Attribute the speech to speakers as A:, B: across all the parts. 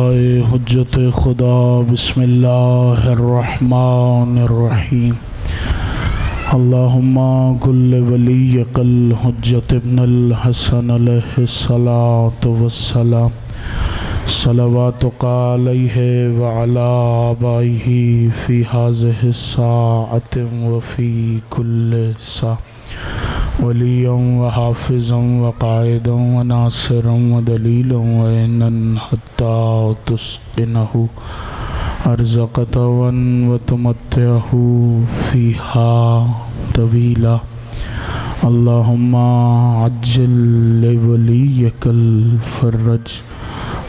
A: حجت خدا بسم اللہ الرحمن الرحیم اللہم کل ولیک الحجت ابن الحسن علیہ الصلاة والسلام صلواتک علیہ وعلا آبائہ فی ہذہ الساعۃ وفی کل ساعۃ ولیاً وحافظاً وقائداً وناصراً ودلیلاً وعینا حتی تسکنہ ارزقتاً وتمتعہ فیہا طویلا اللہم عجل لولیک الفرج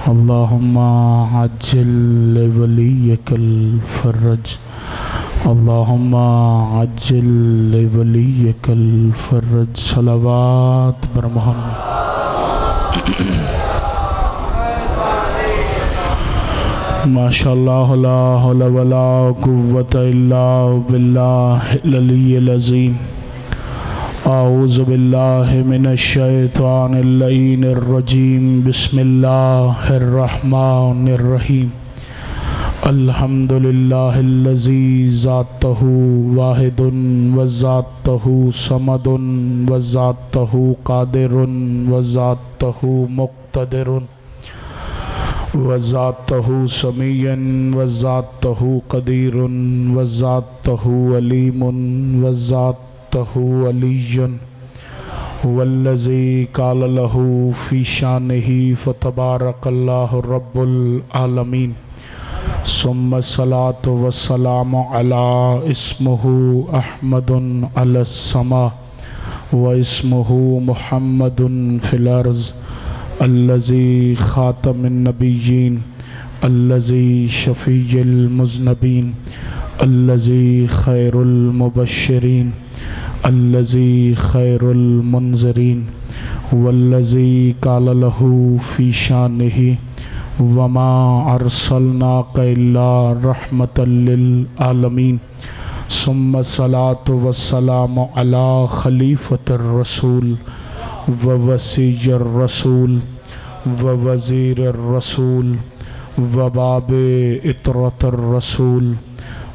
A: اللہم عجل لولیک الفرج اللہم عجل لولیک الفرج صلوات بر محمد ماشاءاللہ لا حول ولا قوة الا باللہ العلی العظیم اعوذ باللہ من الشیطان اللعین الرجیم بسم اللہ الرحمن الرحیم الحمدللہ الذی ذاتہ واحد وذاتہ صمد وذاتہ قادر وذاتہ مقتدر وذاتہ سمیع وذاتہ قدیر وذاتہ علیم وذاتہ علی والذی قال له فی شانہ فتبارک اللہ رب العالمین ثم الصلاة والسلام على اسمه احمد على السماء واسمه محمد في الارض الذي خاتم النبيين الذي شفيع المذنبين الذي خير المبشرين الذي خير المنذرين والذي قال له في شانه وما ارسلناک الا رحمة للعالمین ثم الصلاة والسلام على خلیفۃ الرسول ووصی الرسول ووزیر الرسول وباب اطرۃ الرسول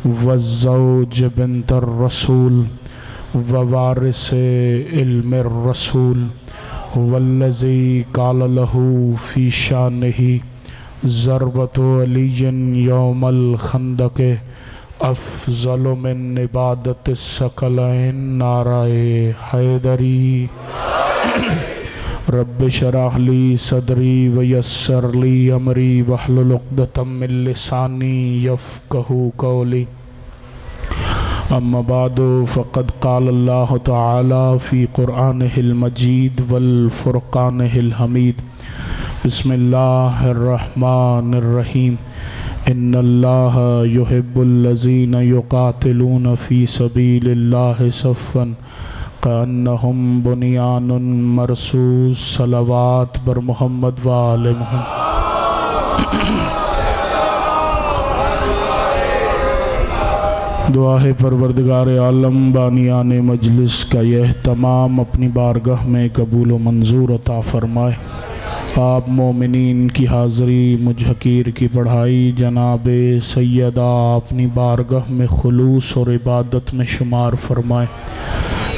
A: والزوج بنت الرسول ووارث علم الرسول والذی قال له في شانه ضربت علی یوم الخندق افضل من عبادت الثقلین نعرہ حیدری رب اشرح لی صدری ویسر لی امری واحلل عقدۃ من لسانی یفقہوا قولی اما بعد فقد قال اللہ تعالی فی قرآنہ المجید والفرقانہ الحمید بسم اللہ الرحمن الرحیم ان اللہ یحب الذین یقاتلون فی سبیل اللہ صفا کأنہم بنیان مرصوص صلوات بر محمد وآل محمد دعا ہے پروردگار عالم بانیان مجلس کا یہ اہتمام اپنی بارگاہ میں قبول و منظور عطا فرمائے آپ مومنین کی حاضری مجھ حقیر کی پڑھائی جناب سیدہ اپنی بارگاہ میں خلوص اور عبادت میں شمار فرمائے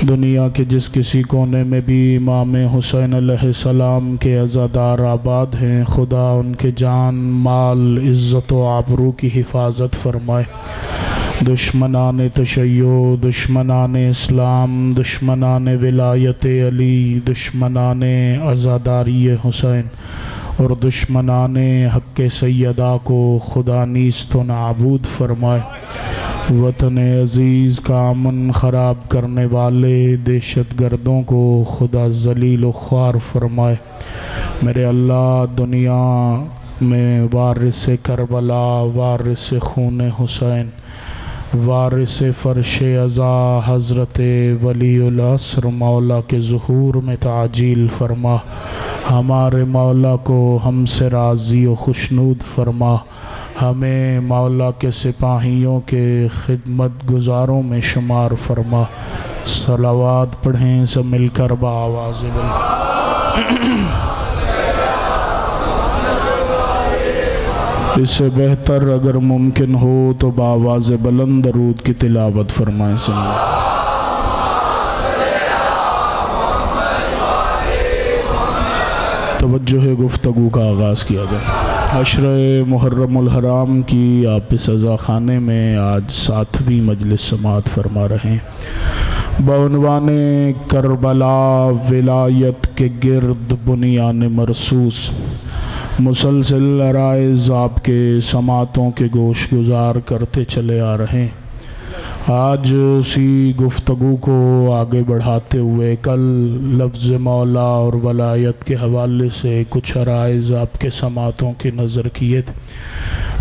A: دنیا کے جس کسی کونے میں بھی امام حسین علیہ السلام کے عزادار آباد ہیں خدا ان کے جان مال عزت و آبرو کی حفاظت فرمائے دشمنان تشیع دشمنان اسلام دشمنان ولایت علی دشمنان عزاداری حسین اور دشمنان حق سیدہ کو خدا نیست و نابود فرمائے وطن عزیز کا امن خراب کرنے والے دہشت گردوں کو خدا ذلیل و خوار فرمائے میرے اللہ دنیا میں وارث کربلا وارث خون حسین وارث فرش عزا حضرت ولی العصر مولا کے ظہور میں تعجیل فرما ہمارے مولا کو ہم سے راضی و خوشنود فرما ہمیں مولا کے سپاہیوں کے خدمت گزاروں میں شمار فرما صلوات پڑھیں سب مل کر بآواز بلند اس سے بہتر اگر ممکن ہو تو بآواز بلند درود کی تلاوت فرمائیں. توجہ گفتگو کا آغاز کیا گیا. عشرہ محرم الحرام کی آپ سزا خانے میں آج 7ویں مجلس سماعت فرما رہے ہیں بعنوان کربلا ولایت کے گرد بنیان مرصوص. مسلسل عرائض آپ کے سماعتوں کے گوش گزار کرتے چلے آ رہے ہیں. آج اسی گفتگو کو آگے بڑھاتے ہوئے کل لفظ مولا اور ولایت کے حوالے سے کچھ عرائض آپ کے سماعتوں کی نظر کیے تھے.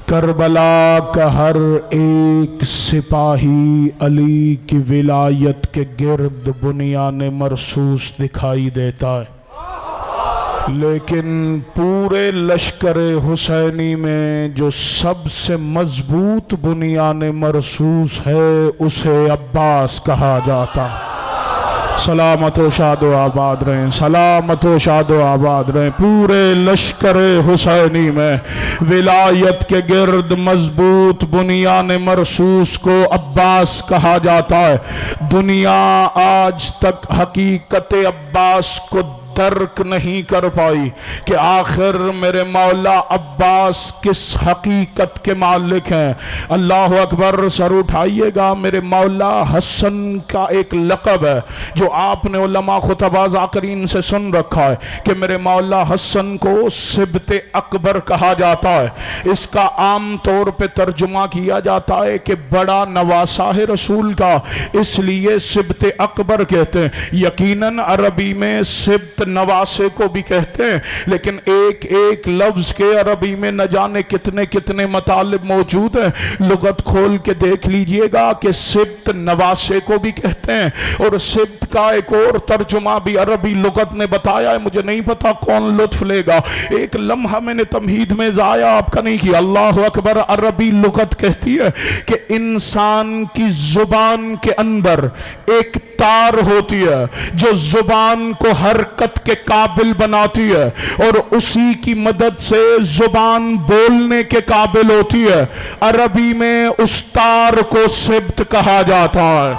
A: کربلا کا ہر ایک سپاہی علی کی ولایت کے گرد بنیان مرصوص دکھائی دیتا ہے، لیکن پورے لشکر حسینی میں جو سب سے مضبوط بنیان مرصوص ہے اسے عباس کہا جاتا ہے. سلامت و شاد و آباد رہیں، سلامت و شاد و آباد رہیں. پورے لشکر حسینی میں ولایت کے گرد مضبوط بنیان مرصوص کو عباس کہا جاتا ہے. دنیا آج تک حقیقت عباس کو درک نہیں کر پائی کہ آخر میرے مولا عباس کس حقیقت کے مالک ہیں. اللہ اکبر. سر اٹھائیے گا. میرے مولا حسن کا ایک لقب ہے جو آپ نے علماء خطباء ذاکرین سے سن رکھا ہے کہ میرے مولا حسن کو سبط اکبر کہا جاتا ہے. اس کا عام طور پہ ترجمہ کیا جاتا ہے کہ بڑا نواسا ہے رسول کا، اس لیے سبط اکبر کہتے ہیں. یقیناً عربی میں سبط نواسے کو بھی کہتے ہیں، لیکن ایک ایک لفظ کے عربی میں نہ جانے کتنے کتنے مطالب موجود ہیں. لغت کھول کے دیکھ لیجئے گا کہ سبط نواسے کو بھی کہتے ہیں، اور سبط کا ایک اور ترجمہ بھی عربی لغت نے بتایا ہے. مجھے نہیں پتا کون لطف لے گا. ایک لمحہ میں نے تمہید میں ضائع آپ کا نہیں کیا. اللہ اکبر. عربی لغت کہتی ہے کہ انسان کی زبان کے اندر ایک تار ہوتی ہے جو زبان کو حرکت کے قابل بناتی ہے اور اسی کی مدد سے زبان بولنے کے قابل ہوتی ہے. عربی میں اس تار کو سبط کہا جاتا ہے.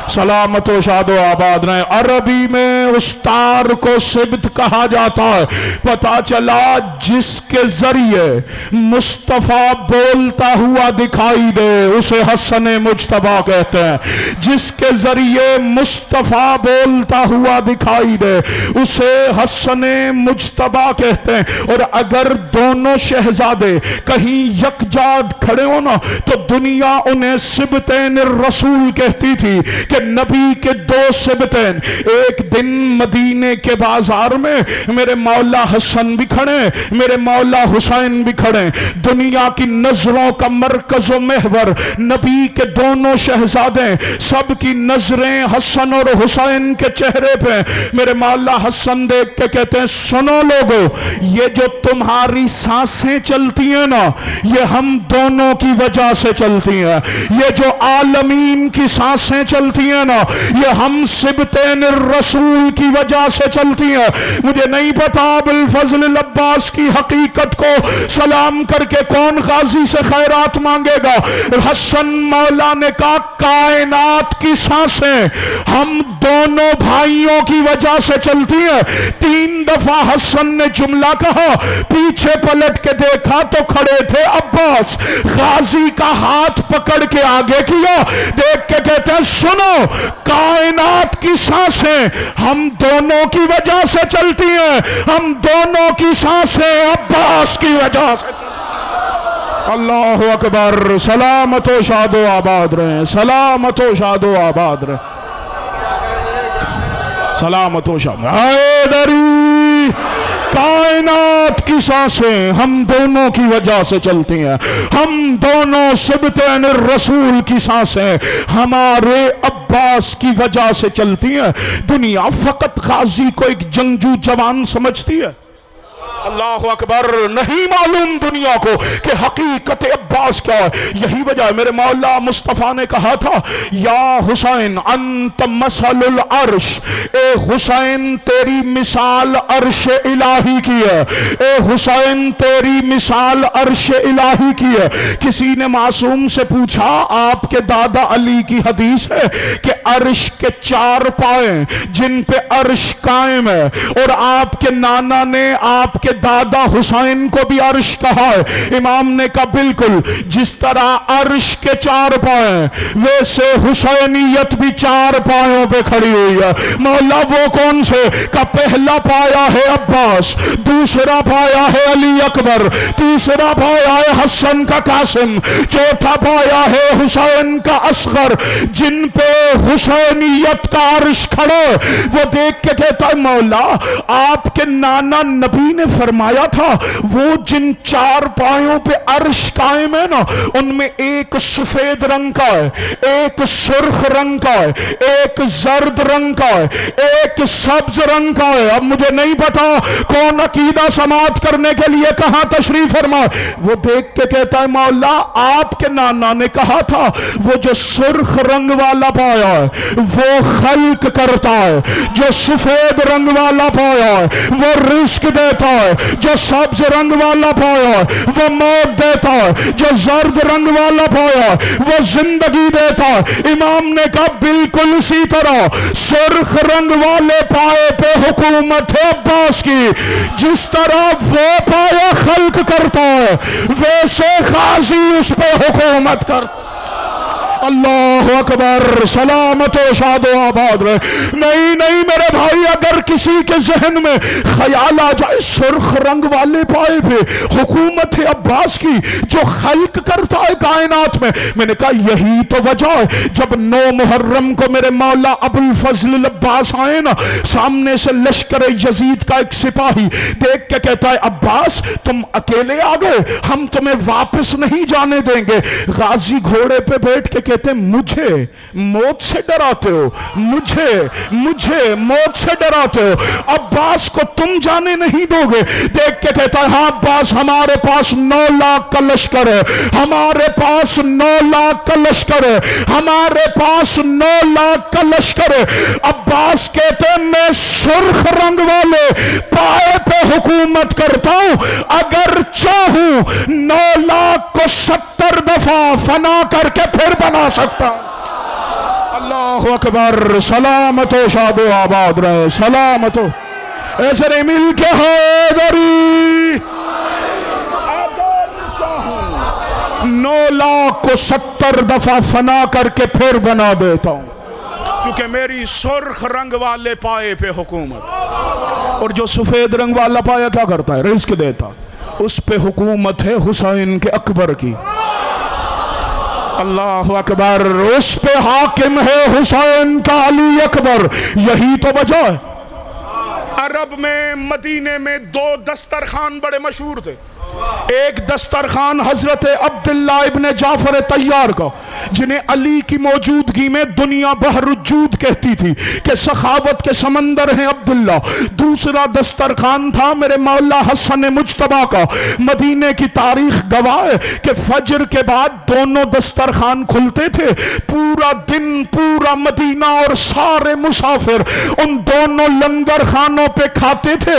A: سلامت و شاد و آباد رہیں. عربی میں اس تار کو سبط کہا جاتا ہے. پتا چلا جس کے ذریعے مصطفیٰ بولتا ہوا دکھائی دے اسے حسن مجتبیٰ کہتے ہیں. جس کے ذریعے مصطفیٰ بولتا ہوا دکھائی دے اسے حسن مجتبیٰ کہتے ہیں. اور اگر دونوں شہزادے کہیں یکجا کھڑے ہو نا تو دنیا انہیں سبطین الرسول کہتی تھی کہ نبی کے دو سبطین. ایک دن مدینے کے بازار میں میرے مولا حسن بھی کھڑے، میرے مولا حسین بھی کھڑے. دنیا کی نظروں کا مرکز و محور نبی کے دونوں شہزادے، سب کی نظریں حسن اور حسین کے چہرے پہ. میرے مولا حسن دیکھ کے کہتے ہیں سنو لوگو، یہ جو تمہاری سانسیں چلتی ہیں نا یہ ہم دونوں کی وجہ سے چلتی ہیں. یہ جو عالمین کی سانسیں چلتی ہیں نا یہ ہم سبطین الرسول کی وجہ سے چلتی ہیں. مجھے نہیں پتا بالفضل العباس کی حقیقت کو سلام کر کے کون غازی سے خیرات مانگے گا. حسن مولا نے کہا کائنات کی سانسیں ہم دونوں بھائیوں کی وجہ سے چلتی ہیں. 3 دفعہ حسن نے جملہ کہا، پیچھے پلٹ کے دیکھا تو کھڑے تھے عباس. غازی کا ہاتھ پکڑ کے آگے کیا، دیکھ کے کہتے ہیں سنو، کائنات کی سانسیں ہم دونوں کی وجہ سے چلتی ہیں، ہم دونوں کی سانسیں عباس کی وجہ سے. اللہ اکبر. سلامت و شاد و آباد رہیں، سلامت و شاد و آباد رہیں، سلامت و شاد. حیدری کائنات کی سانسیں ہم دونوں کی وجہ سے چلتی ہیں، ہم دونوں سبطین الرسول کی سانسیں ہمارے عباس کی وجہ سے چلتی ہیں. دنیا فقط غازی کو ایک جنگجو جوان سمجھتی ہے. اللہ اکبر. نہیں معلوم دنیا کو کہ حقیقت عباس کیا ہے. یہی وجہ ہے میرے مولا مصطفیٰ نے کہا تھا یا حسین انت مثل العرش، اے حسین تیری مثال عرش الہی کی ہے، اے حسین تیری مثال عرش الہی کی ہے. کسی نے معصوم سے پوچھا آپ کے دادا علی کی حدیث ہے کہ عرش کے 4 پائیں جن پہ عرش قائم ہے، اور آپ کے نانا نے آپ کے دادا حسین کو بھی عرش کہا ہے. امام نے کہا بالکل، جس طرح عرش کے 4 پائیں ویسے حسینیت بھی 4 پایوں پہ کھڑی ہوئی ہے. مولا وہ کون سے؟ کا پہلا پایا ہے عباس، دوسرا پایا ہے علی اکبر، تیسرا پایا ہے حسن کا قاسم، چوتھا پایا ہے حسین کا اصغر، جن پہ حسینیت کا عرش کھڑا. وہ دیکھ کے کہتا ہے مولا آپ کے نانا نبی نے فرمایا تھا وہ جن 4 پایوں پہ عرش قائم ہے نا، ان میں ایک سفید رنگ کا ہے، ایک سرخ رنگ کا ہے، ایک زرد رنگ کا ہے، ایک سبز رنگ کا ہے. اب مجھے نہیں پتا کون عقیدہ سماعت کرنے کے لیے کہاں تشریف فرما. وہ دیکھ کے کہتا ہے مولا آپ کے نانا نے کہا تھا وہ جو سرخ رنگ والا پایا ہے وہ خلق کرتا ہے، جو سفید رنگ والا پایا ہے وہ رزق دیتا ہے، جو سبز رنگ والا پایا ہے وہ موت دیتا ہے، جو زرد رنگ والا پایا ہے وہ زندگی دیتا ہے. امام نے کہا بالکل اسی طرح سرخ رنگ والے پائے پہ حکومت ہے عباس کی. جس طرح وہ پایا خلق کرتا ہے ویسے غازی اس پہ حکومت کرتا. اللہ اکبر. سلامت و شاد و آباد رہے. نہیں نہیں میرے بھائی، اگر کسی کے ذہن میں خیال آ جائے سرخ رنگ والے پائے پہ حکومت ہے عباس کی جو خلق کرتا ہے کائنات میں نے کہا یہی تو وجہ ہے جب 9 محرم کو میرے مولا ابو الفضل عباس آئے نا، سامنے سے لشکر یزید کا ایک سپاہی دیکھ کے کہتا ہے عباس تم اکیلے آ گئے، ہم تمہیں واپس نہیں جانے دیں گے. غازی گھوڑے پہ بیٹھ کے کہتے مجھے موت سے ڈراتے ہو، مجھے موت سے ڈراتے ہو، عباس کو تم جانے نہیں دو گے. دیکھ کے کہتا ہے ہاں عباس ہمارے پاس 9 لاکھ کا لشکر ہے، ہمارے پاس 9 لاکھ کا لشکر ہے، ہمارے پاس 9 لاکھ کا لشکر ہے. عباس کہتے ہیں میں سرخ رنگ والے پائے پہ حکومت کرتا ہوں، اگر چاہوں 9 لاکھ کو 70 دفعہ فنا کر کے پھر بنا سکتا. اللہ اکبر. سلامت و شاد و آباد رہے. سلامت و ایسے مل کے حیدری. اگر چاہوں 9 لاکھ کو 70 دفعہ فنا کر کے پھر بنا دیتا ہوں، کیونکہ میری سرخ رنگ والے پائے پہ حکومت. اور جو سفید رنگ والا پایا کیا کرتا ہے؟ رزق دیتا. اس پہ حکومت ہے حسین کے اکبر کی. اللہ اکبر. اس پہ حاکم ہے حسین کا علی اکبر. یہی تو وجہ ہے عرب میں مدینے میں 2 دسترخوان بڑے مشہور تھے. ایک دسترخوان حضرت عبداللہ ابن جعفر طیار کا، جنہیں علی کی موجودگی میں دنیا بحر الجود کہتی تھی کہ سخاوت کے سمندر ہیں عبداللہ. دوسرا دسترخوان تھا میرے مولا حسن مجتبیٰ کا. مدینے کی تاریخ گواہ ہے کہ فجر کے بعد دونوں دسترخوان کھلتے تھے. پورا دن پورا مدینہ اور سارے مسافر ان دونوں لنگر خانوں پہ کھاتے تھے.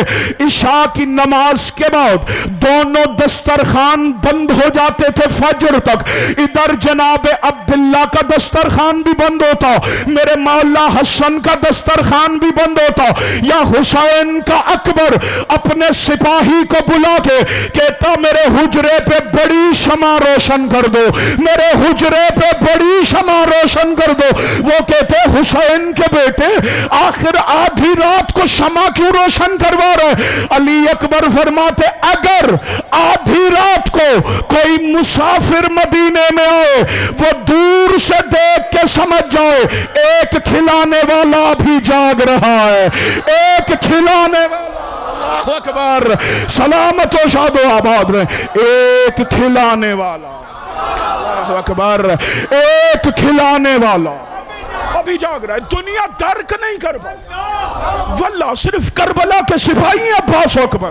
A: عشاء کی نماز کے بعد دونوں دسترخوان بند ہو جاتے تھے فجر تک. ادھر جناب عبداللہ کا دسترخوان بھی بند ہوتا، میرے مولا حسن کا دسترخوان بھی بند ہوتا. یا حسین کا اکبر اپنے سپاہی کو بلا کے کہتا میرے حجرے پہ بڑی شمع روشن کر دو، میرے حجرے پہ بڑی شمع روشن کر دو. وہ کہتے حسین کے بیٹے آخر آدھی رات کو شمع کیوں روشن کروا رہے؟ علی اکبر فرماتے اگر آدھی رات کو کوئی مسافر مدینے میں آئے وہ دور سے دیکھ کے سمجھ جائے ایک کھلانے والا بھی جاگ رہا ہے، ایک کھلانے والا. اللہ اکبر. سلامت و شاد و آباد رہے. ایک کھلانے والا. اللہ اکبر. ایک کھلانے والا ابھی جاگ رہا ہے. دنیا درک نہیں کر پائی واللہ. صرف کربلا کے سپاہی عباس اکبر.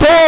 A: 2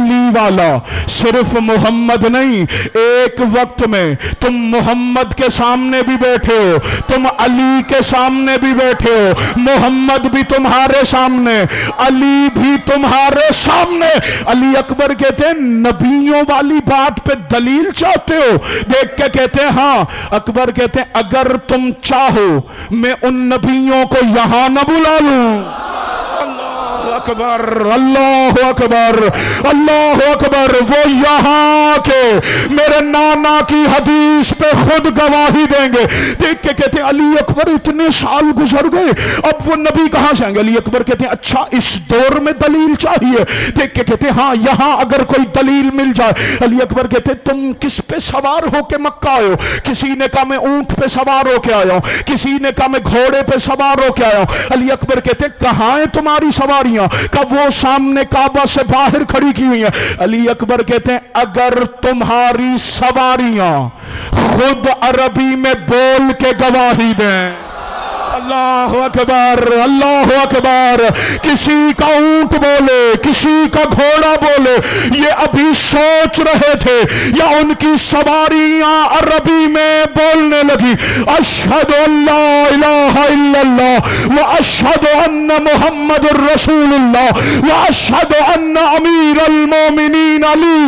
A: علی والا، صرف محمد نہیں، ایک وقت میں تم محمد کے سامنے بھی بیٹھے ہو، تم علی کے سامنے بھی بیٹھے ہو، محمد بھی تمہارے سامنے، علی بھی تمہارے سامنے۔ علی اکبر کہتے ہیں نبیوں والی بات پہ دلیل چاہتے ہو؟ دیکھ کے کہتے ہیں ہاں۔ اکبر کہتے ہیں اگر تم چاہو میں ان نبیوں کو یہاں نہ بلا لوں۔ اکبر، اللہ اکبر، اللہ اکبر۔ وہ یہاں کے میرے نانا کی حدیث پہ خود گواہی دیں گے۔ دیکھ کے کہتے ہیں علی اکبر اتنے سال گزر گئے، اب وہ نبی کہاں سے آئیں گے؟ علی اکبر کہتے ہیں اچھا اس دور میں دلیل چاہیے؟ دیکھ کے کہتے ہیں ہاں یہاں اگر کوئی دلیل مل جائے۔ علی اکبر کہتے ہیں تم کس پہ سوار ہو کے مکہ آئے ہو؟ کسی نے کہا میں اونٹ پہ سوار ہو کے آیا ہوں، کسی نے کہا میں گھوڑے پہ سوار ہو کے آیا ہوں۔ علی اکبر کہتے ہیں کہاں ہیں تمہاری سواریاں؟ کہ وہ سامنے کعبہ سے باہر کھڑی کی ہوئی ہیں۔ علی اکبر کہتے ہیں اگر تمہاری سواریاں خود عربی میں بول کے گواہی دیں۔ اللہ اکبر، اللہ اکبر۔ کسی کا اونٹ بولے، کسی کا گھوڑا بولے، یہ ابھی سوچ رہے تھے یا ان کی سواریاں عربی میں بولنے لگی اشہد ان لا الہ الا اللہ واشہد ان محمد الرسول اللہ واشہد ان امیر المومنین علی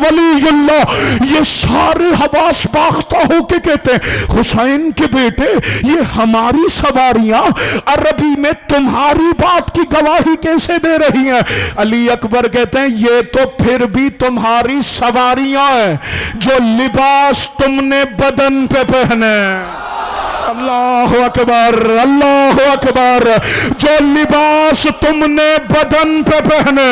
A: ولی اللہ۔ یہ سارے حواس باختہ ہو کے کہتے ہیں حسین کے بیٹے یہ ہماری سواریاں عربی میں تمہاری بات کی گواہی کیسے دے رہی ہیں؟ علی اکبر کہتے ہیں یہ تو پھر بھی تمہاری سواریاں ہیں جو لباس تم نے بدن پہ پہنے۔ اللہ اکبر، اللہ اکبر۔ جو لباس تم نے بدن پہ پہنے،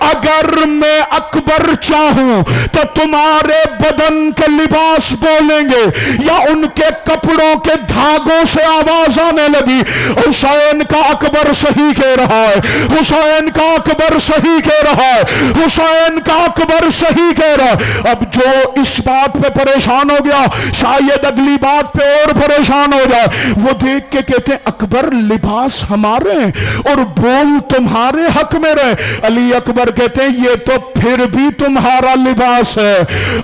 A: اگر میں اکبر چاہوں تو تمہارے بدن کے لباس بولیں گے یا ان کے کپڑوں کے دھاگوں سے آواز آنے لگی حسین کا اکبر صحیح کہہ رہا ہے، حسین کا اکبر صحیح کہہ رہا ہے، حسین کا اکبر صحیح کہہ رہا ہے۔ اب جو اس بات پہ پریشان ہو گیا شاید اگلی بات پہ اور پریشان ہو جائے۔ وہ دیکھ کے کہتے ہیں اکبر لباس ہمارے ہیں اور بول تمہارے حق میں رہے۔ علی اکبر کہتے ہیں یہ تو پھر بھی تمہارا لباس ہے،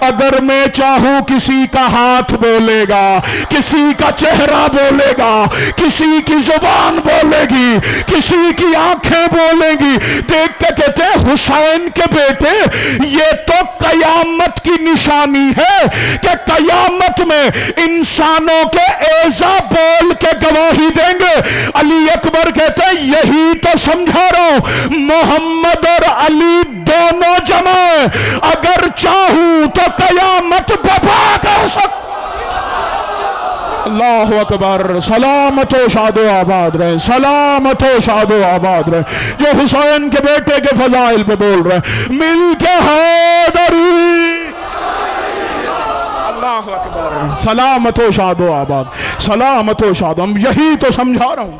A: اگر میں چاہوں کسی کا ہاتھ بولے گا، کسی کا چہرہ بولے گا، کسی کی زبان بولے گی، کسی کی آنکھیں بولیں گی۔ دیکھ کے کہتے ہیں حسین کے بیٹے یہ تو قیامت کی نشانی ہے کہ قیامت میں انسانوں کے اعضا بول کے گواہی دیں گے۔ علی اکبر کہتے ہیں یہی تو سمجھا رہا ہوں، محمد اور علی دونوں جمع ہیں، اگر چاہوں تو قیامت برپا کر سکتا۔ اللہ اکبر، سلامت و شاد و آباد رہے، سلامت و شاد و آباد رہے جو حسین کے بیٹے کے فضائل پہ بول رہے ہیں۔ مل کے حیدری، اللہ اکبر، سلامت و شاد و آباد، سلامت و شاد۔ ہم یہی تو سمجھا رہا ہوں،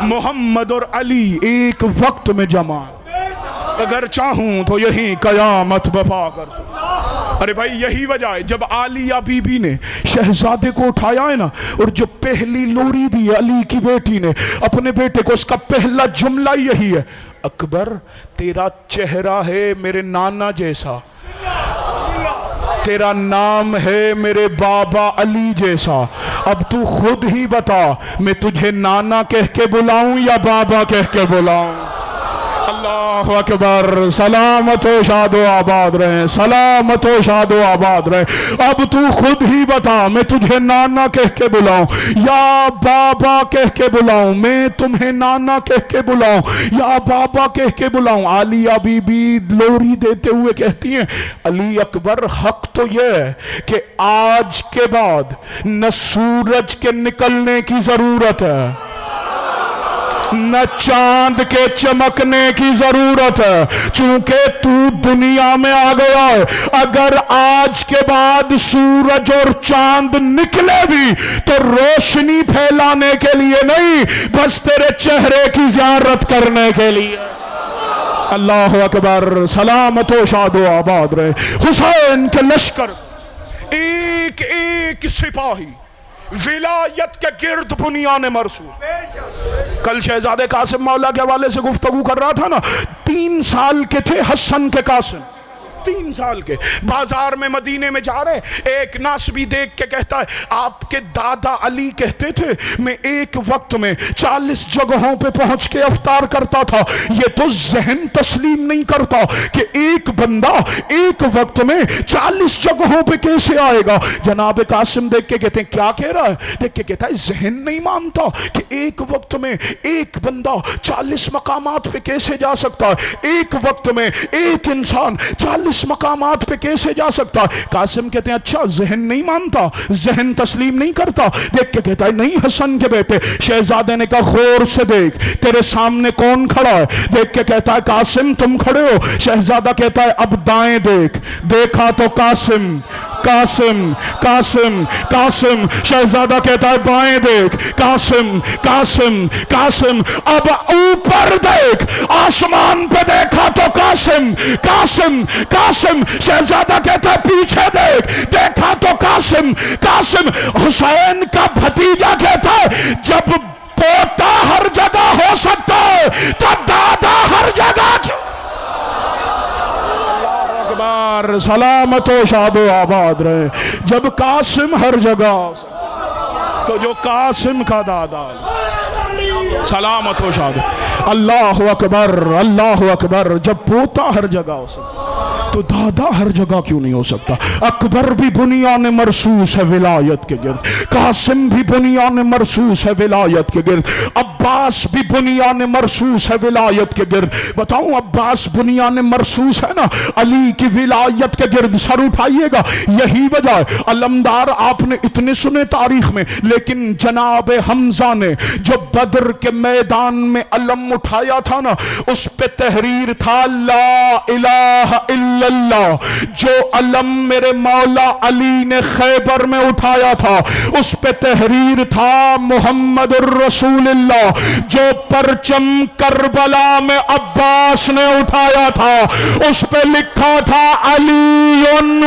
A: محمد اور علی ایک وقت میں جمع، اگر چاہوں تو یہی قیامت برپا کر سکتا۔ ارے بھائی یہی وجہ ہے جب عالیہ بی بی نے شہزادے کو اٹھایا ہے نا اور جو پہلی لوری دی علی کی بیٹی نے اپنے بیٹے کو، اس کا پہلا جملہ یہی ہے اکبر تیرا چہرہ ہے میرے نانا جیسا، تیرا نام ہے میرے بابا علی جیسا، اب تو خود ہی بتا میں تجھے نانا کہہ کے بلاؤں یا بابا کہہ کے بلاؤں؟ اللہ اکبر، سلامت و شاد و آباد رہے، سلامت و شاد و آباد رہے۔ اب تو خود ہی بتا میں تجھے نانا کہہ کے بلاؤں یا بابا کہہ کے بلاؤں، میں تمہیں نانا کہہ کے بلاؤں یا بابا کہہ کے بلاؤں؟ عالیہ بی بی لوری دیتے ہوئے کہتی ہیں علی اکبر حق تو یہ ہے کہ آج کے بعد نہ سورج کے نکلنے کی ضرورت ہے، نہ چاند کے چمکنے کی ضرورت ہے، چونکہ تو دنیا میں آ گیا ہے۔ اگر آج کے بعد سورج اور چاند نکلے بھی تو روشنی پھیلانے کے لیے نہیں، بس تیرے چہرے کی زیارت کرنے کے لیے۔ اللہ اکبر، سلامت و شاد و آباد رہے۔ حسین کے لشکر ایک ایک سپاہی ولایت کے گرد بنیان مرصوص۔ کل شہزادے قاسم مولا کے حوالے سے گفتگو کر رہا تھا نا، 3 سال کے تھے حسن کے قاسم، 3 سال کے بازار میں مدینے میں جا رہے، ایک ناسبی دیکھ کے کہتا ہے آپ کے دادا علی کہتے تھے میں ایک وقت میں 40 جگہوں پہ پہنچ کے افطار کرتا تھا۔ یہ تو ذہن تسلیم نہیں کرتا کہ ایک بندہ ایک وقت میں 40 جگہوں پہ کیسے آئے گا۔ جناب قاسم دیکھ کے کہتے ہیں کیا کہہ رہا ہے؟ دیکھ کے کہتا ہے ذہن نہیں مانتا کہ ایک وقت میں ایک بندہ 40 مقامات پہ کیسے جا سکتا ہے، ایک وقت میں ایک انسان 40 مقامات پہ کیسے جا سکتا ہے۔ قاسم کہتے ہیں اچھا ذہن نہیں مانتا، ذہن تسلیم نہیں کرتا۔ دیکھ کے کہتا ہے نہیں حسن کے بیٹے۔ شہزادے نے کہا غور سے دیکھ تیرے سامنے کون کھڑا ہے؟ دیکھ کے کہتا ہے قاسم تم کھڑے ہو۔ شہزادہ کہتا ہے اب دائیں دیکھ، دیکھا تو قاسم قاسم قاسم قاسم۔ شہزادہ کہتا ہے بائیں دیکھ، قاسم قاسم قاسم۔ اب اوپر دیکھ، آسمان پہ دیکھا تو قاسم قاسم قاسم۔ شہزادہ کہتا ہے پیچھے دیکھ، دیکھا تو قاسم قاسم۔ حسین کا بھتیجا کہتا ہے جب پوتا ہر جگہ ہو سکتا ہے تو دادا ہر جگہ کیوں؟ سلامت و شاد و آباد رہے۔ جب قاسم ہر جگہ تو جو قاسم کا دادا سلامت و شاد۔ اللہ اکبر اللہ اکبر۔ جب پوتا ہر جگہ ہو سکتا تو دادا ہر جگہ کیوں نہیں ہو سکتا؟ اکبر بھی بنیان مرصوص ہے ولایت کے گرد، قاسم بھی بنیان مرصوص ہے ولایت کے گرد، عباس بھی بنیان مرصوص ہے ولایت کے گرد۔ بتاؤں عباس بنیان مرصوص ہے نا علی کی ولایت کے گرد، سر اٹھائیے گا۔ یہی وجہ ہے علمدار آپ نے اتنے سنے تاریخ میں، لیکن جناب حمزہ نے جو بدر کے میدان میں علم اٹھایا تھا نا، اس پہ تحریر تھا لا الہ الا اللہ۔ جو علم میرے مولا علی نے خیبر میں اٹھایا تھا اس پہ تحریر تھا محمد الرسول اللہ۔ جو پرچم کربلا میں عباس نے اٹھایا تھا اس پہ لکھا تھا علی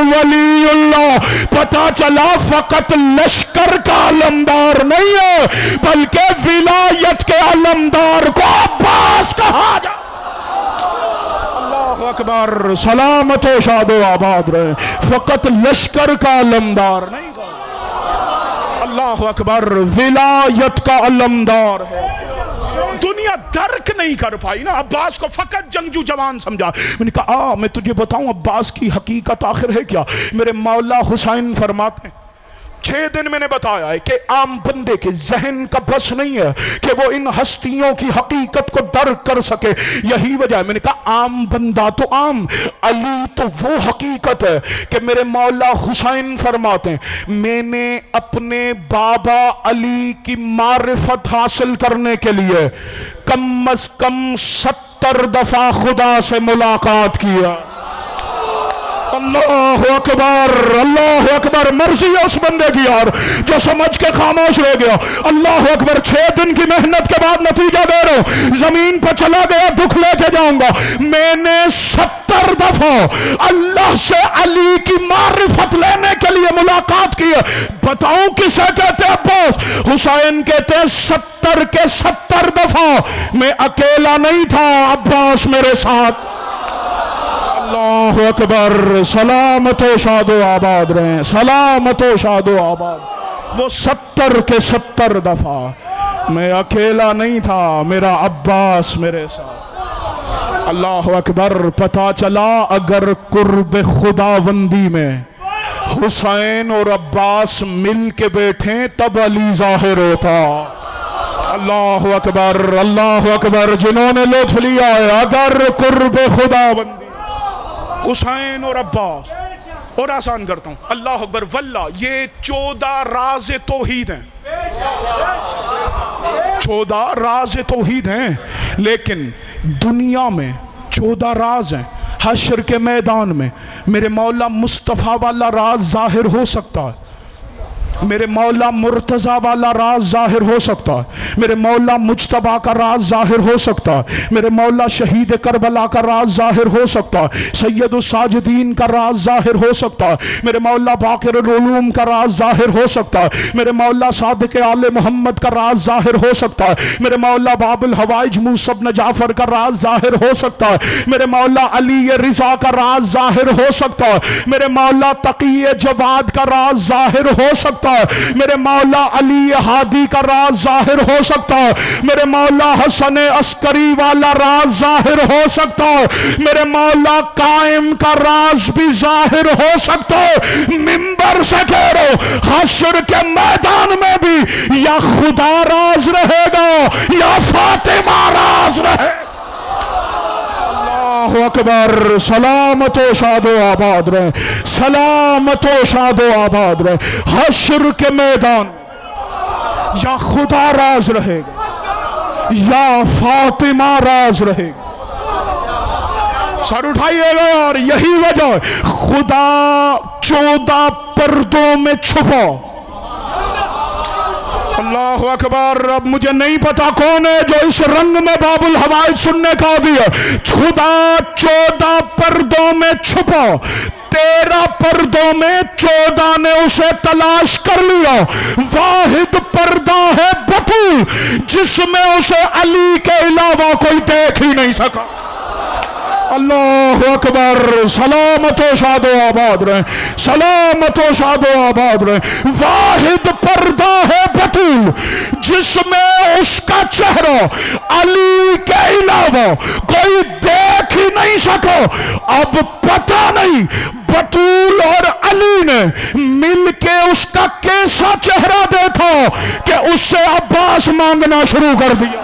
A: ولی اللہ۔ پتا چلا فقط لشکر کا علمدار نہیں ہے بلکہ ولایت کے علمدار کو عباس کہا جا۔ اللہ اکبر سلامت و شاد و آباد رہے۔ فقط لشکر کا علمدار نہیں کہا، اللہ اکبر ولایت کا علمدار ہے۔ دنیا درک نہیں کر پائی نا، عباس کو فقط جنگجو جوان سمجھا۔ میں نے کہا میں تجھے بتاؤں عباس کی حقیقت آخر ہے کیا؟ میرے مولا حسین فرماتے ہیں 6 دن میں نے بتایا ہے کہ عام بندے کے ذہن کا بس نہیں ہے کہ وہ ان ہستیوں کی حقیقت کو درک کر سکے۔ یہی وجہ ہے میں نے کہا عام بندہ تو عام، علی تو وہ حقیقت ہے کہ میرے مولا حسین فرماتے ہیں میں نے اپنے بابا علی کی معرفت حاصل کرنے کے لیے کم از کم 70 دفعہ خدا سے ملاقات کیا۔ اللہ اکبر اللہ اکبر۔ مرضی ہے اس بندے کی یار جو سمجھ کے خاموش رہ گیا۔ اللہ اکبر۔ 6 دن کی محنت کے بعد نتیجہ دے رہا ہوں، زمین پہ چلا گیا دکھ لے کے جاؤں گا۔ میں نے 70 دفعہ اللہ سے علی کی معرفت لینے کے لیے ملاقات کی ہے۔ بتاؤں کسے کہتے ہیں عباس؟ حسین کہتے ہیں 70 کے 70 دفعہ میں اکیلا نہیں تھا، عباس میرے ساتھ۔ اللہ اکبر سلامت و شاد و آباد رہیں، سلامت و شاد و آباد۔ وہ 70 کے 70 دفعہ میں اکیلا نہیں تھا، میرا عباس میرے ساتھ۔ اللہ اکبر۔ پتا چلا اگر قرب خداوندی میں حسین اور عباس مل کے بیٹھیں تب علی ظاہر ہوتا۔ اللہ اکبر اللہ اکبر۔ جنہوں نے لطف لیا ہے اگر قرب خداوندی حسین اور عباس، اور آسان کرتا ہوں اللہ اکبر واللہ یہ 14 راز توحید ہیں، 14 راز توحید ہیں، لیکن دنیا میں 14 راز ہیں۔ حشر کے میدان میں میرے مولا مصطفیٰ والا راز ظاہر ہو سکتا ہے، میرے مولا مرتضی والا راز ظاہر ہو سکتا ہے، میرے مولا مجتبیٰ کا راز ظاہر ہو سکتا ہے، میرے مولا شہید کربلا کا راز ظاہر ہو سکتا ہے، سید الساجدین کا راز ظاہر ہو سکتا ہے، میرے مولا باقر العلوم کا راز ظاہر ہو سکتا ہے، میرے مولا صادق آل محمد کا راز ظاہر ہو سکتا ہے، میرے مولا باب الحوائج موسیٰ بن جعفر کا راز ظاہر ہو سکتا ہے، میرے مولا علی رضا کا راز ظاہر ہو سکتا ہے، میرے مولا تقی جواد کا راز ظاہر ہو سکتا ہے، میرے مولا علی ہادی کا راز ظاہر ہو سکتا ہے، میرے مولا حسن عسکری والا راز ظاہر ہو سکتا ہے، میرے مولا قائم کا راز بھی ظاہر ہو سکتا ہے۔ منبر سے کہہ رہا ہوں، حشر کے میدان میں بھی یا خدا راز رہے گا یا فاطمہ راز رہے گا۔ اللہ اکبر، سلامت و شاد و آباد رہے، سلامت و شاد و آباد رہے۔ حشر کے میدان یا خدا راز رہے گا یا فاطمہ راز رہے گا۔ سر اٹھائیے گا، اور یہی وجہ ہے خدا 14 پردوں میں چھپا۔ اللہ اکبر۔ اب مجھے نہیں پتا کون ہے جو اس رنگ میں باب الحوائج سننے کا عادی ہے۔ خدا 14 پردوں میں چھپا، 13 پردوں میں 14 نے اسے تلاش کر لیا۔ واحد پردہ ہے بطول، جس میں اسے علی کے علاوہ کوئی دیکھ ہی نہیں سکا۔ اللہ اکبر، سلامت و شاد و آباد رہے، سلامت و شاد و آباد رہے۔ واحد پردہ ہے بطول، جس میں اس کا چہرہ علی کے علاوہ کوئی دیکھ ہی نہیں سکا۔ اب پتہ نہیں بطول اور علی نے مل کے اس کا کیسا چہرہ دیکھا کہ اس سے عباس مانگنا شروع کر دیا۔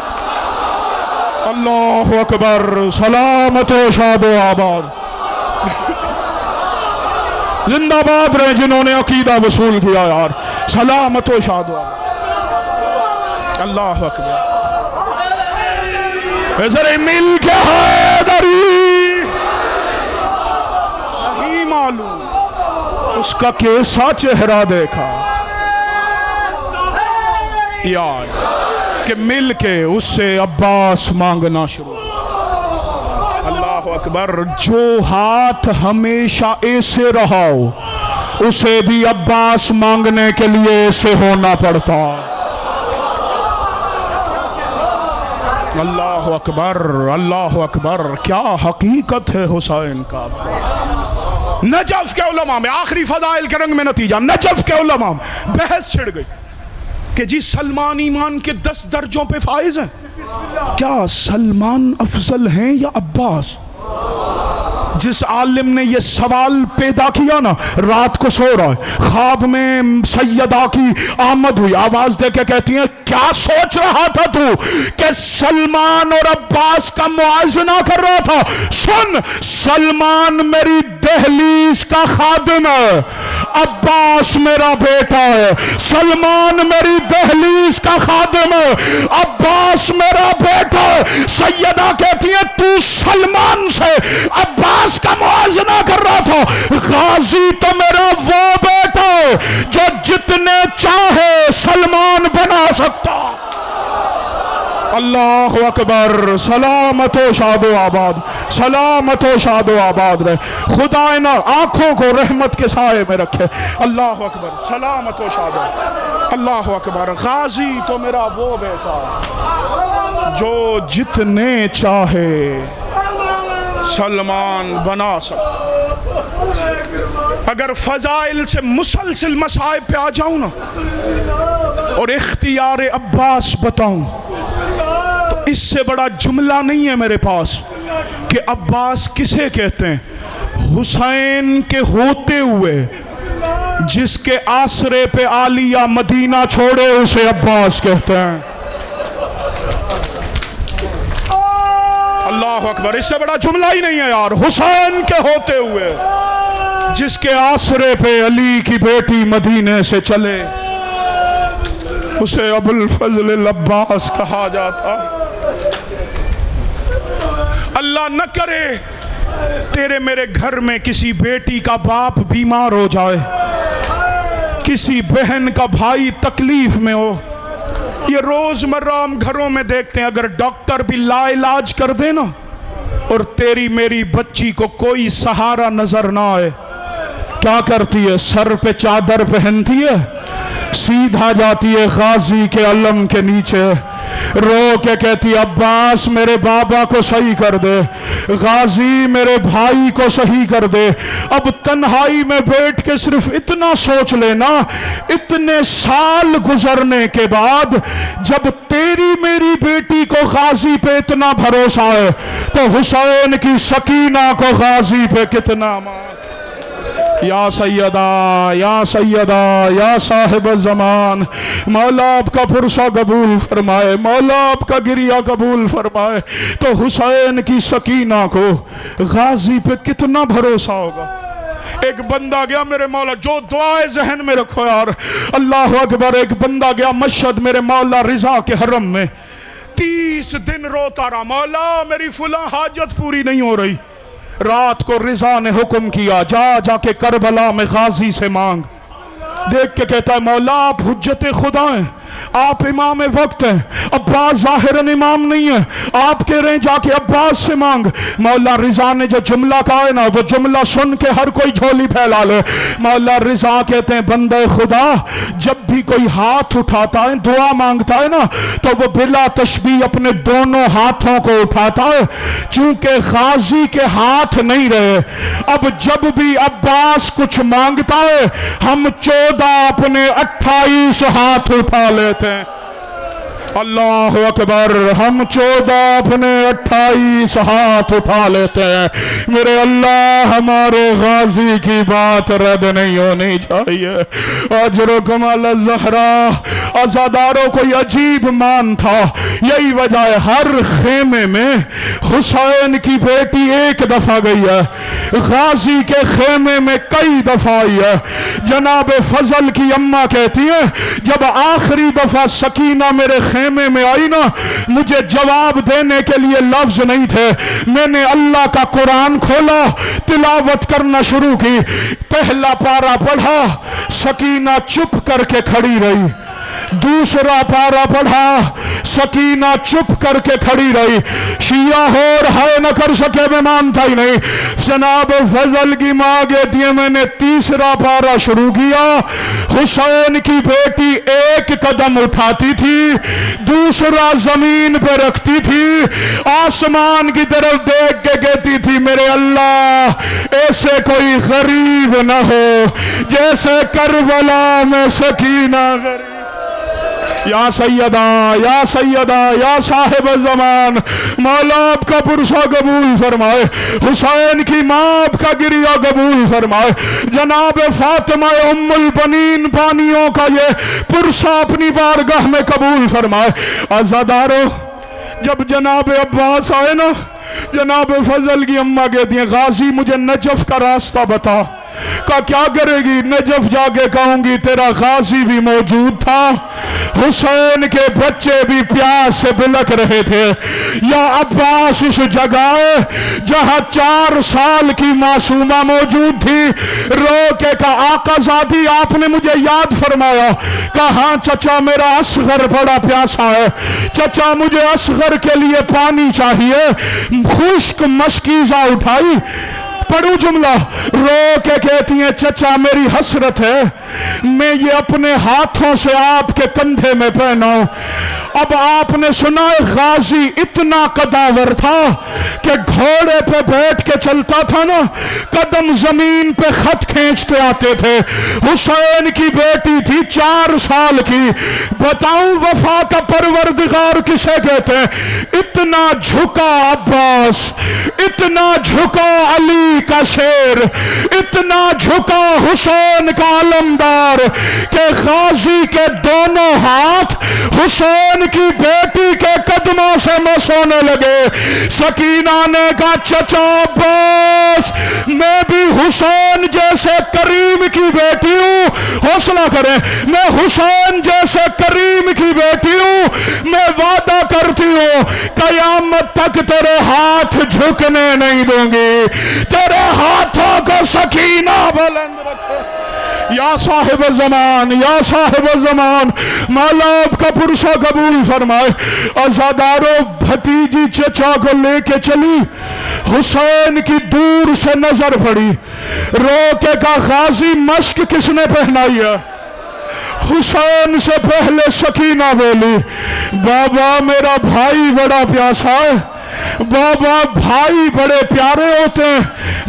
A: اللہ اکبر، سلامت و شاد و آباد۔ زندہ باد رہے جنہوں نے عقیدہ وصول کیا یار، سلامت و شاد و آباد۔ اللہ اکبر۔ ذرا مل کے حیدری، نہیں معلوم اس کا کیسا چہرہ دیکھا یار کہ مل کے اس سے عباس مانگنا شروع۔ اللہ اکبر۔ جو ہاتھ ہمیشہ ایسے رہا ہو اسے بھی عباس مانگنے کے لیے ایسے ہونا پڑتا۔ اللہ اکبر، اللہ اکبر۔ کیا حقیقت ہے حسین کا۔ نجف کے علماء میں آخری فضائل کے رنگ میں نتیجہ، نجف کے علماء میں بحث چھڑ گئی کہ جی سلمان ایمان کے 10 درجوں پہ فائز ہیں، کیا سلمان افضل ہیں یا عباس؟ جس عالم نے یہ سوال پیدا کیا نا، رات کو سو رہا ہے، خواب میں سیدہ کی آمد ہوئی، آواز دے کے کہتی ہیں کیا سوچ رہا تھا تو کہ سلمان اور عباس کا موازنہ کر رہا تھا؟ سن، سلمان میری دہلیز کا خادم ہے، عباس میرا بیٹا ہے۔ سلمان میری دہلیز کا خادم ہے، عباس میرا بیٹا ہے۔ سیدہ کہتی ہیں تو سلمان سے عباس کا موازنہ کر رہا تھا، غازی تو میرا وہ بیٹا ہے جو جتنے چاہے سلمان بنا سکتا۔ اللہ اکبر، سلامت و شاد و آباد، سلامت و شاد و آباد رہے۔ خدا ان آنکھوں کو رحمت کے سائے میں رکھے۔ اللہ اکبر، سلامت و شاد و آباد۔ اللہ اکبر۔ غازی تو میرا وہ بیٹا جو جتنے چاہے سلمان بنا سکتا۔ اگر فضائل سے مسلسل مصائب پہ آ جاؤں نا اور اختیار عباس بتاؤں تو اس سے بڑا جملہ نہیں ہے میرے پاس کہ عباس کسے کہتے ہیں؟ حسین کے ہوتے ہوئے جس کے آسرے پہ عالیہ مدینہ چھوڑے اسے عباس کہتے ہیں۔ اللہ اکبر۔ اس سے بڑا جملہ ہی نہیں ہے یار۔ حسین کے ہوتے ہوئے جس کے آسرے پہ علی کی بیٹی مدینے سے چلے اسے ابو الفضل العباس کہا جاتا۔ اللہ نہ کرے تیرے میرے گھر میں کسی بیٹی کا باپ بیمار ہو جائے کسی بہن کا بھائی تکلیف میں ہو، یہ روزمرہ ہم گھروں میں دیکھتے ہیں، اگر ڈاکٹر بھی لا علاج کر دے نا اور تیری میری بچی کو کوئی سہارا نظر نہ آئے، کیا کرتی ہے؟ سر پہ چادر پہنتی ہے، سیدھا جاتی ہے غازی کے علم کے نیچے، رو کے کہتی ہے عباس میرے بابا کو صحیح کر دے، غازی میرے بھائی کو صحیح کر دے۔ اب تنہائی میں بیٹھ کے صرف اتنا سوچ لینا، اتنے سال گزرنے کے بعد جب تیری میری بیٹی کو غازی پہ اتنا بھروسہ ہے تو حسین کی سکینہ کو غازی پہ کتنا مان۔ یا سیدہ یا سیدہ یا صاحب الزمان، مولا آپ کا پرسہ قبول فرمائے، مولا آپ کا گریہ قبول فرمائے۔ تو حسین کی سکینہ کو غازی پہ کتنا بھروسہ ہوگا۔ ایک بندہ گیا میرے مولا، جو دعائے ذہن میں رکھو یار، اللہ اکبر، ایک بندہ گیا مشہد میرے مولا رضا کے حرم میں، 30 دن روتا رہا، مولا میری فلاں حاجت پوری نہیں ہو رہی۔ رات کو رضا نے حکم کیا جا کے کربلا میں غازی سے مانگ۔ دیکھ کے کہتا ہے مولا آپ حجت خدا ہیں، آپ امام وقت ہیں، عباس ظاہراً امام نہیں ہے، آپ کہہ رہے ہیں جا کے عباس سے مانگ۔ مولا رضا نے جو جملہ کہا ہے نا، وہ جملہ سن کے ہر کوئی جھولی پھیلا لے۔ مولا رضا کہتے ہیں بندہ خدا جب بھی کوئی ہاتھ اٹھاتا ہے دعا مانگتا ہے نا تو وہ بلا تشبیہ اپنے دونوں ہاتھوں کو اٹھاتا ہے، چونکہ غازی کے ہاتھ نہیں رہے۔ اب جب بھی عباس کچھ مانگتا ہے ہم 14 اپنے 28 ہاتھ اٹھا لیتے ہیں۔ اللہ اکبر، ہم 14 اپنے 28 ہاتھ اٹھا لیتے ہیں۔ میرے اللہ ہمارے غازی کی بات رد نہیں ہونی چاہیے۔ اجرکم علی الزہرا، عزاداروں کو یہ عجیب مان تھا، یہی وجہ ہے ہر خیمے میں حسین کی بیٹی ایک دفعہ گئی ہے، غازی کے خیمے میں کئی دفعہ آئی ہے۔ جناب فضل کی اماں کہتی ہے جب آخری دفعہ سکینہ میرے خیمے میں آئی نا، مجھے جواب دینے کے لیے لفظ نہیں تھے، میں نے اللہ کا قرآن کھولا، تلاوت کرنا شروع کی، پہلا پارہ پڑھا، سکینہ چپ کر کے کھڑی رہی، دوسرا پارہ پڑھا، سکینہ چپ کر کے کھڑی رہی۔ شیعہ ہور ہائے نہ کر سکے، میں مانتا ہی نہیں۔ جناب فضل کی ماں کہتی ہے میں نے تیسرا پارہ شروع کیا، حسین کی بیٹی ایک قدم اٹھاتی تھی، دوسرا زمین پہ رکھتی تھی، آسمان کی طرف دیکھ کے کہتی تھی میرے اللہ ایسے کوئی غریب نہ ہو جیسے کربلا میں سکینہ غریب۔ یا سیدہ یا سیدہ یا صاحب الزمان، مولا آپ کا پرسہ قبول فرمائے، حسین کی ماں آپ کا گریہ قبول فرمائے۔ جناب فاطمہ ام البنین بانیوں کا یہ پرسہ اپنی بارگاہ میں قبول فرمائے۔ عزادارو جب جناب عباس آئے نا، جناب فضل کی اماں کہتی ہیں غازی مجھے نجف کا راستہ بتا۔ کہا کیا کرے گی؟ نجف جا کے کہوں گی تیرا غازی بھی موجود تھا، حسین کے بچے بھی پیاس سے بلک رہے تھے۔ یا عباس اس جگہ جہاں 4 سال کی معصومہ موجود تھی، رو کے کہا آقا زادی آپ نے مجھے یاد فرمایا؟ کہا ہاں چچا میرا اصغر بڑا پیاسا ہے، چچا مجھے اصغر کے لیے پانی چاہیے۔ خشک مشکیزہ اٹھائی، پڑھو جملہ، رو کے کہتی ہیں چچا میری حسرت ہے میں یہ اپنے ہاتھوں سے آپ کے کندھے میں پہناؤں۔ اب آپ نے سنا غازی اتنا قداور تھا کہ گھوڑے پہ بیٹھ کے چلتا تھا نا، قدم زمین پہ خط کھینچتے آتے تھے۔ حسین کی بیٹی تھی 4 سال کی، بتاؤں وفا کا پروردگار کسے کہتے ہیں؟ اتنا جھکا عباس، اتنا جھکا علی کا شیر، اتنا جھکا حسین کا علمدار کہ غازی کے دونوں ہاتھ حسین کی بیٹی کے قدموں سے مسونے لگے۔ سکینہ نے کہا چچا عباس میں بھی حسین جیسے کریم کی بیٹی ہوں، حوصلہ کریں، میں حسین جیسے کریم کی بیٹی ہوں، میں وعدہ کرتی ہوں قیامت تک تیرے ہاتھ جھکنے نہیں دوں گی، تیرے ہاتھوں کو سکینہ بلند رکھے۔ یا صاحب زمان، یا صاحب زمان، مولا آپ کا پرسہ قبول فرمائے۔ عزادارو بھتیجی چچا کو لے کے چلی، حسین کی دور سے نظر پڑی، رو کے کہا غازی مشک کس نے پہنائی ہے؟ حسین سے پہلے سکینہ بولی بابا میرا بھائی بڑا پیاسا ہے، بابا بھائی بڑے پیارے ہوتے ہیں،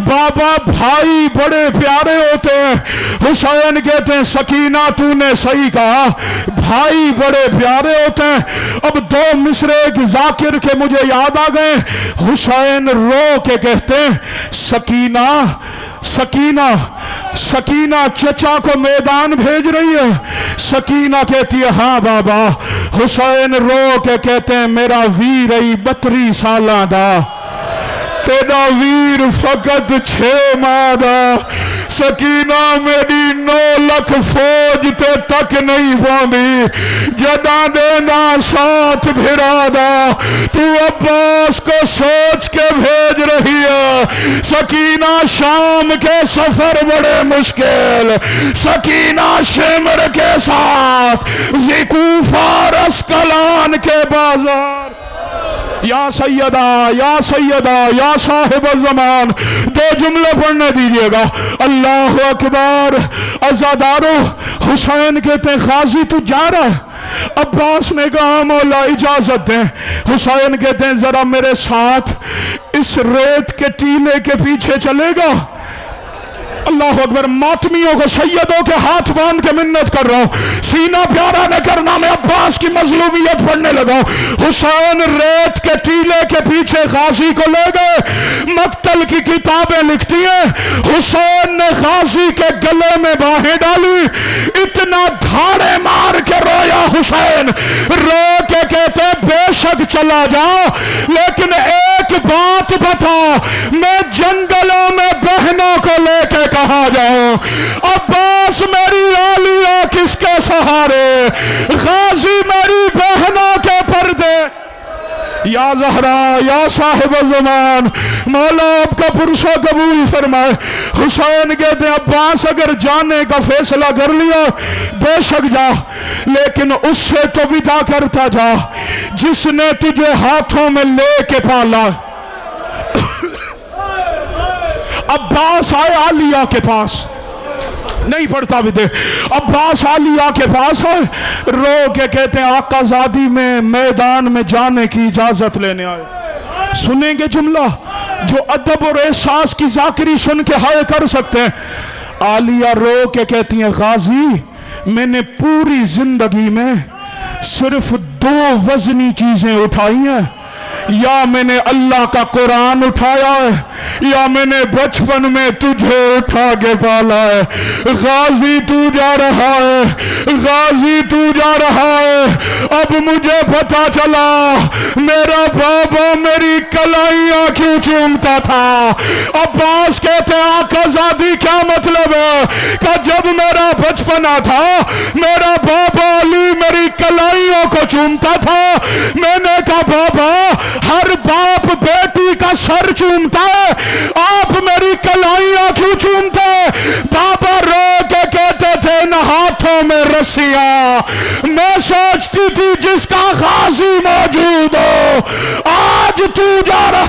A: بابا بھائی بڑے پیارے ہوتے ہیں۔ حسین کہتے ہیں سکینہ تو نے صحیح کہا، بھائی بڑے پیارے ہوتے ہیں۔ اب دو مصرے ایک ذاکر کے مجھے یاد آ گئے۔ حسین رو کے کہتے ہیں سکینہ سکینہ سکینہ چچا کو میدان بھیج رہی ہے؟ سکینہ کہتی ہے ہاں بابا۔ حسین رو کے کہتے ہیں میرا ویر ای 32 سالہ دا، تیرا ویر فقط 6 ماہ دا۔ سکینہ میری 9 لکھ فوج تے تک نہیں پہنچی، جدہ دینا ساتھ بھرا دا، تو عباس کو سوچ کے بھیج رہی ہے۔ سکینہ شام کے سفر بڑے مشکل، سکینہ شمر کے ساتھ ذکوفار اسکلان کے بازار۔ یا سیدہ یا سیدہ یا صاحب الزمان، 2 جملے پڑھنے دیجئے گا۔ اللہ اکبر۔ عزادارو حسین کہتے ہیں غازی تو جا رہا ہے؟ عباس نے کہا مولا اجازت دیں۔ حسین کہتے ہیں ذرا میرے ساتھ اس ریت کے ٹیلے کے پیچھے چلے گا؟ اللہ اکبر۔ ماتمیوں کو سیدوں کے ہاتھ باندھ کے منت کر رہا ہوں، سینہ پیارا نہ کرنا۔ میں عباس کی مظلومیت پڑھنے لگا۔ حسین ریت کے ٹیلے کے پیچھے غازی کو لے گئے۔ مقتل کی کتابیں لکھتی ہیں حسین نے غازی کے گلے میں باہیں ڈالی، اتنا دھاڑے مار کے رویا حسین، رو کے کہتے بے شک چلا جا لیکن ایک بات بتا، میں جنگلوں میں بہنوں کو لے کے کہاں جاؤں؟ عباس میری آلیہ کس کے سہارے، غازی میری بہنوں کے پردے۔ یا زہرا یا صاحب الزمان، مولا آپ کا پرسہ قبول فرمائے۔ حسین کہتے ہیں عباس اگر جانے کا فیصلہ کر لیا بے شک جا، لیکن اس سے تو ودا کرتا جا جس نے تجھے ہاتھوں میں لے کے پالا۔ عباس آئے عالیہ کے پاس، نہیں پڑھتا بھی دے، عباس عالیہ کے پاس ہے، رو کے کہتے ہیں آقا زادی میں میدان میں جانے کی اجازت لینے آئے۔ سنیں گے جملہ جو ادب اور احساس کی ذاکری سن کے ہائے کر سکتے ہیں۔ عالیہ رو کے کہتی ہیں غازی میں نے پوری زندگی میں صرف 2 وزنی چیزیں اٹھائی ہیں، یا میں نے اللہ کا قرآن اٹھایا ہے یا میں نے بچپن میں تجھے اٹھا کے پالا ہے۔ غازی تو جا رہا ہے، غازی تو جا رہا ہے، اب مجھے پتا چلا میرا بابا میری کلائیاں کیوں چومتا تھا۔ عباس کہتے ہیں آقا زادی کیا مطلب ہے؟ کہ جب میرا بچپنا تھا میرا بابا علی میری کلائیوں کو چومتا تھا، میں نے کہا بابا ہر باپ بیٹی کا سر چومتا ہے، آپ میری کلائیاں کیوں چومتے ہیں؟ بابا رو کے کہتے تھے ان ہاتھوں میں رسیاں، میں سوچتی تھی جس کا غازی موجود ہو، آج تو جا رہا۔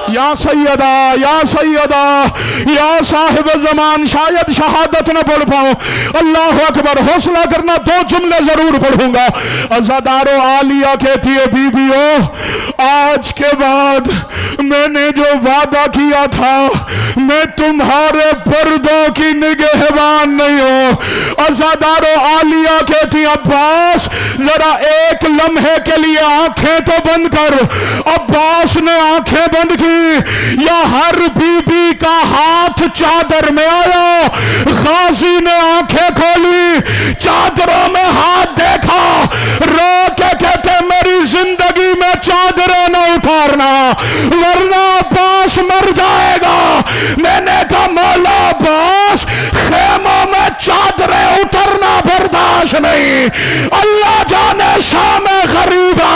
A: یا سیدہ یا سیدہ یا صاحب زمان، شاید شہادت نہ پڑھ پاؤں، اللہ اکبر، حوصلہ کرنا 2 جملے ضرور پڑھوں گا۔ عزادارو عالیہ کہتی ہے بی بیو آج کے بعد میں نے جو وعدہ کیا تھا میں تمہارے پردوں کی نگہبان نہیں ہوں۔ عزادارو عالیہ کہتی ہے عباس ذرا ایک لمحے کے لیے آنکھیں تو بند کر۔ عباس نے آنکھیں بند کی، یا ہر بی بی کا ہاتھ چادر میں آیا، غازی نے آنکھیں کھولی، چادروں میں ہاتھ دیکھا، رو کے کہتے میری زندگی میں چادریں نہ اٹھارنا ورنہ عباس مر جائے گا۔ میں نے کہا مولا عباس خیموں میں چادریں اترنا برداشت نہیں، اللہ جانے شام غریبا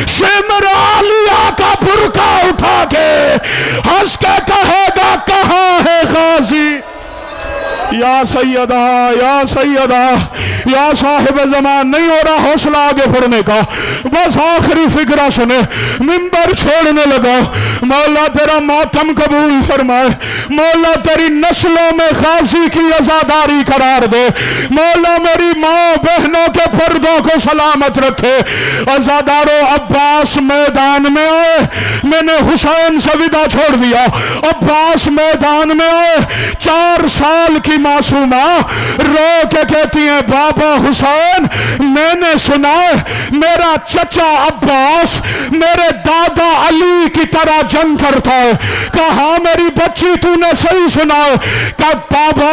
A: شمر عالیہ کا برقع اٹھا کے ہنس کے کہے گا کہاں ہے غازی؟ یا سیدہ یا سیدہ یا صاحب زمان، نہیں ہو رہا حوصلہ آگے پڑھنے کا، بس آخری فکرہ سنے، منبر چھوڑنے لگا۔ مولا تیرا ماتم قبول فرمائے، مولا تیری نسلوں میں غازی کی عزاداری قرار دے، مولا میری ماں بہنوں کے پردوں کو سلامت رکھے۔ عزادارو عباس میدان میں آئے، میں نے حسین سے ودا چھوڑ دیا، عباس میدان میں آئے، 4 سال کی معصومہ رو کے کہتی ہیں بابا حسین میں نے سنا میرا چچا عباس میرے دادا علی کی طرح جنگ کرتا ہے۔ کہا میری بچی تو نے صحیح سنا ہے۔ کہا بابا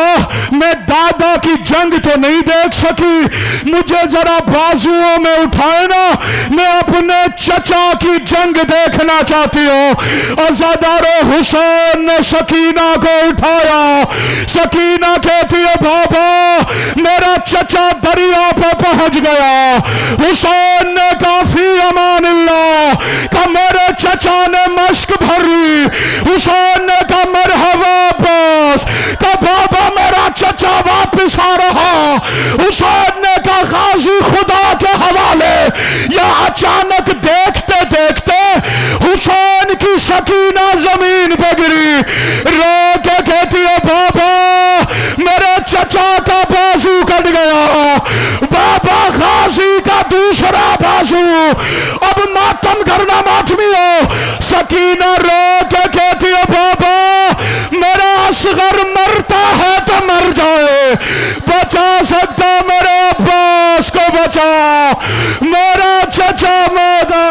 A: میں دادا کی جنگ تو نہیں دیکھ سکی، مجھے ذرا بازوؤں میں اٹھائے نا، میں اپنے چچا کی جنگ دیکھنا چاہتی ہوں۔ عزادارو حسین نے سکینہ کو اٹھایا، سکینہ کہتی ہے بابا میرا چچا دریا پہ پہنچ گیا۔ حسین نے کہا فی امان اللہ، کہ میرے چچا نے مشک بھری۔ حسین نے کہا مرحبا عباس، کہ بابا میرا چچا واپس آ رہا۔ حسین نے کہا غازی خدا کے حوالے، یا اچانک دیکھتے دیکھتے حسین کی سکینہ زمین پہ گری، رو کے کہتی ہے بابا میرے چچا کا بازو کٹ گیا، بابا غازی کا دوسرا بازو، اب ماتم کرنا ماتمی ہو۔ سکینہ رو کے کہتی ہے بابا میرا اصغر مرتا ہے تو مر جائے، بچا سکتا میرے عباس کو بچا، میرا چچا مودا۔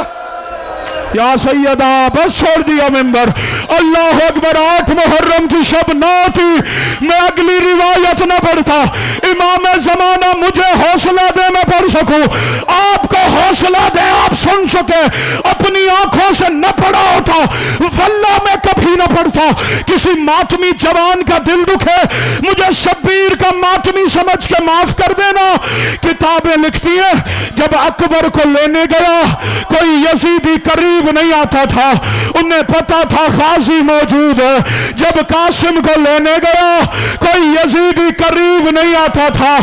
A: یا سیدہ بس چھوڑ دیا منبر۔ اللہ اکبر، 8 محرم کی شب نہ تھی، میں اگلی روایت نہ پڑھتا، امام زمانہ مجھے حوصلہ دے میں پڑھ سکوں، آپ کو حوصلہ دے آپ سن سکے، اپنی آنکھوں سے نہ پڑھا ہوتا واللہ میں کبھی نہ پڑھتا۔ کسی ماتمی جوان کا دل دکھے مجھے شبیر کا ماتمی سمجھ کے معاف کر دینا۔ کتابیں لکھتی ہیں جب اکبر کو لینے گیا کوئی یزیدی قریب نہیں آتا تھا، انہیں پتا تھا غازی موجود ہے۔ جب قاسم کو لینے گیا کوئی یزیدی قریب نہیں آتا تھا،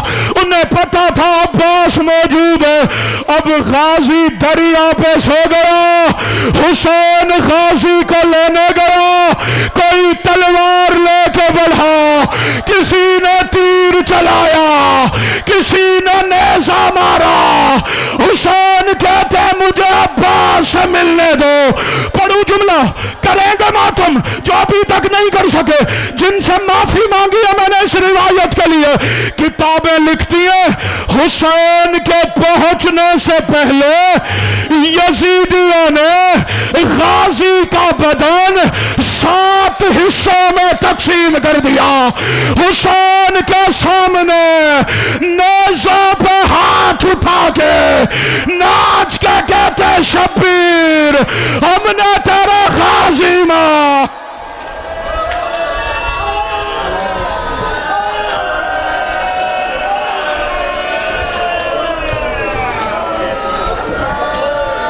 A: انہیں پتا تھا عباس موجود ہے۔ اب غازی دریا پہ سو گیا، حسین غازی کو لینے گیا، کوئی تلوار لے کے بڑھا، کسی نے تیر چلایا، کسی نے نیزہ مارا۔ حسین کہتے مجھے عباس سے ملنے دو۔ پڑھو جملہ، کریں گے ماتم جو ابھی تک نہیں کر سکے، جن سے معافی مانگی ہے میں نے اس روایت کے لیے۔ کتابیں لکھتی ہیں حسین کے پہنچنے سے پہلے یزیدیوں نے غازی کا بدن 7 حصوں میں تقسیم کر دیا۔ حسین کے سامنے نیزوں پہ ہاتھ اٹھا کے ناچ کے کہتے شبیر